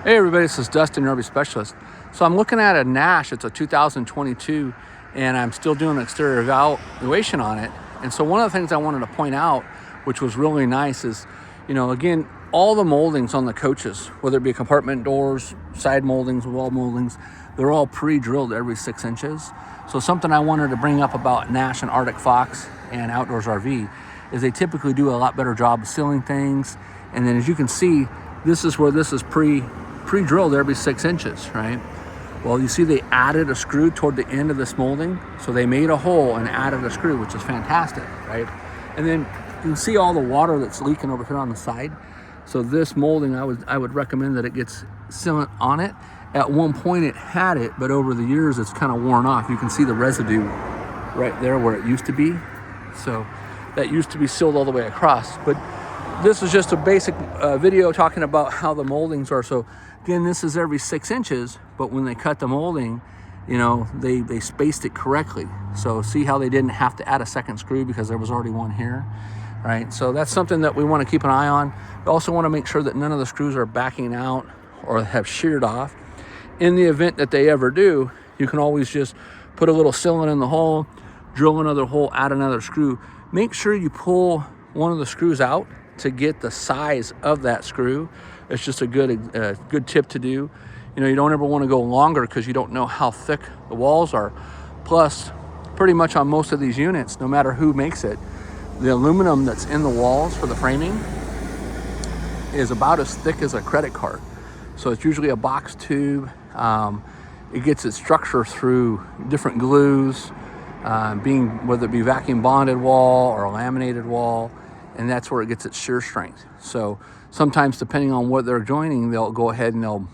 Hey everybody, this is Dustin, your RV specialist. So I'm looking at a Nash, it's a 2022, and I'm still doing an exterior evaluation on it. And so one of the things I wanted to point out, which was really nice, is, again, all the moldings on the coaches, whether it be compartment doors, side moldings, wall moldings, they're all pre-drilled every 6 inches. So something I wanted to bring up about Nash and Arctic Fox and Outdoors RV is they typically do a lot better job of sealing things. And then as you can see, this is where this is pre-drilled every 6 inches, right? Well, you see they added a screw toward the end of this molding. So they made a hole and added a screw, which is fantastic, right? And then you can see all the water that's leaking over here on the side. So this molding, I would recommend that it gets sealant on it. At one point it had it, but over the years it's kind of worn off. You can see the residue right there where it used to be. So that used to be sealed all the way across. But this is just a basic video talking about how the moldings are. So again, this is every 6 inches, but when they cut the molding, they spaced it correctly. So see how they didn't have to add a second screw because there was already one here, right? So that's something that we want to keep an eye on. We also want to make sure that none of the screws are backing out or have sheared off. In the event that they ever do, you can always just put a little sealant in the hole, drill another hole, add another screw. Make sure you pull one of the screws out to get the size of that screw. It's just a good tip to do. You don't ever want to go longer because you don't know how thick the walls are. Plus, pretty much on most of these units, no matter who makes it, the aluminum that's in the walls for the framing is about as thick as a credit card. So it's usually a box tube. It gets its structure through different glues, whether it be vacuum bonded wall or a laminated wall, and that's where it gets its shear strength. So sometimes, depending on what they're joining, they'll go ahead and they'll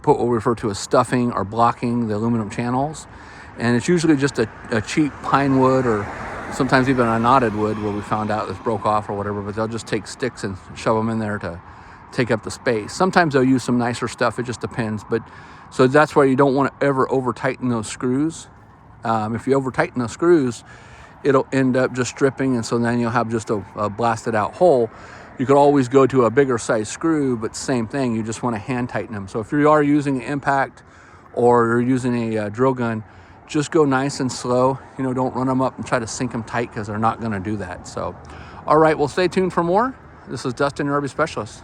put what we refer to as stuffing or blocking the aluminum channels. And it's usually just a cheap pine wood or sometimes even a knotted wood where we found out this broke off or whatever, but they'll just take sticks and shove them in there to take up the space. Sometimes they'll use some nicer stuff, it just depends. But so that's why you don't want to ever over tighten those screws. If you over tighten those screws, it'll end up just stripping, and so then you'll have just a blasted out hole. You could always go to a bigger size screw, but same thing, you just want to hand tighten them. So if you are using an impact or you're using a drill gun, just go nice and slow. Don't run them up and try to sink them tight because they're not going to do that. So, all right, well, stay tuned for more. This is Dustin, your RV specialist.